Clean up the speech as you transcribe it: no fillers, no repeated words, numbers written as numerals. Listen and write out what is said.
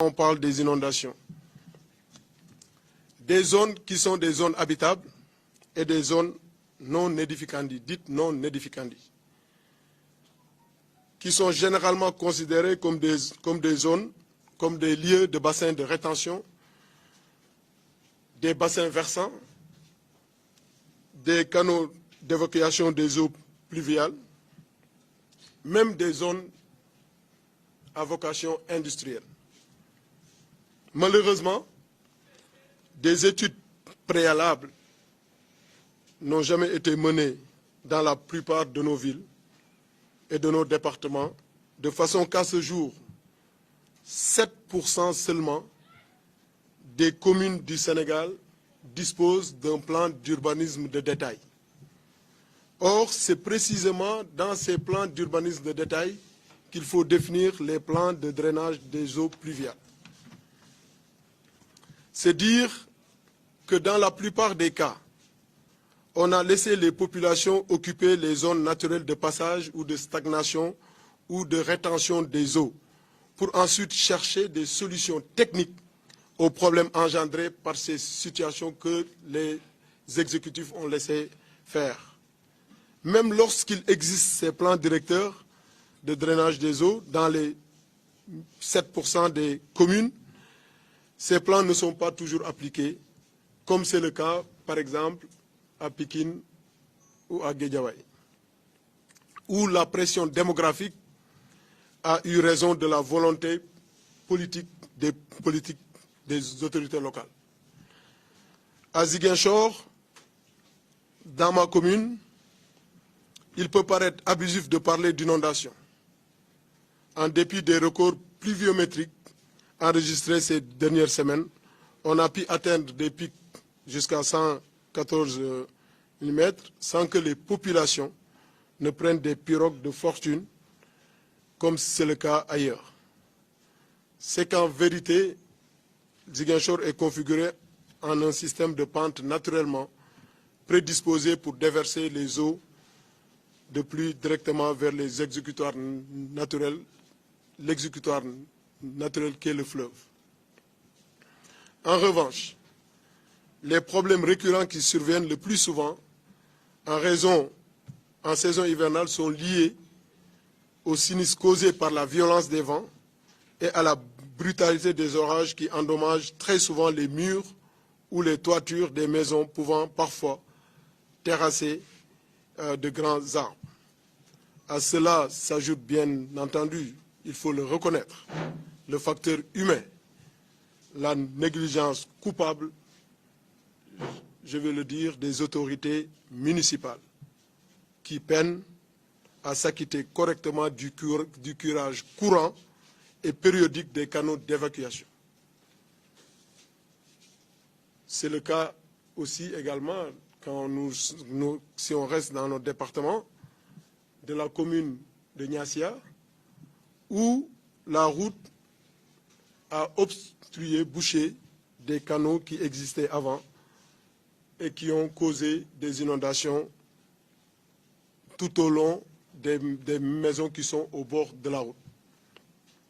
On parle des inondations. Des zones qui sont des zones habitables et des zones non édificantes, dites non édificantes, qui sont généralement considérées comme des zones, comme des lieux de bassins de rétention, des bassins versants, des canaux d'évacuation des eaux pluviales, même des zones à vocation industrielle. Malheureusement, des études préalables n'ont jamais été menées dans la plupart de nos villes et de nos départements, de façon qu'à ce jour, 7% seulement des communes du Sénégal disposent d'un plan d'urbanisme de détail. Or, c'est précisément dans ces plans d'urbanisme de détail qu'il faut définir les plans de drainage des eaux pluviales. C'est dire que dans la plupart des cas, on a laissé les populations occuper les zones naturelles de passage ou de stagnation ou de rétention des eaux pour ensuite chercher des solutions techniques aux problèmes engendrés par ces situations que les exécutifs ont laissé faire. Même lorsqu'il existe ces plans directeurs de drainage des eaux dans les 7% des communes, ces plans ne sont pas toujours appliqués, comme c'est le cas, par exemple, à Pikine ou à Guédiawaye, où la pression démographique a eu raison de la volonté politique des autorités locales. À Ziguinchor, dans ma commune, il peut paraître abusif de parler d'inondation. En dépit des records pluviométriques enregistrés ces dernières semaines, on a pu atteindre des pics jusqu'à 114 mm sans que les populations ne prennent des pirogues de fortune, comme c'est le cas ailleurs. C'est qu'en vérité, Ziguinchor est configuré en un système de pente naturellement prédisposé pour déverser les eaux de pluie directement vers les exécutoires naturels, l'exécutoire naturel qu'est le fleuve. En revanche, les problèmes récurrents qui surviennent le plus souvent en saison hivernale sont liés aux sinistres causés par la violence des vents et à la brutalité des orages qui endommagent très souvent les murs ou les toitures des maisons pouvant parfois terrasser de grands arbres. À cela s'ajoute bien entendu, il faut le reconnaître, le facteur humain, la négligence coupable, je vais le dire, des autorités municipales qui peinent à s'acquitter correctement du curage courant et périodique des canaux d'évacuation. C'est le cas aussi également, quand si on reste dans notre département, de la commune de Niassia, où la route a obstrué, bouché des canaux qui existaient avant et qui ont causé des inondations tout au long des maisons qui sont au bord de la route.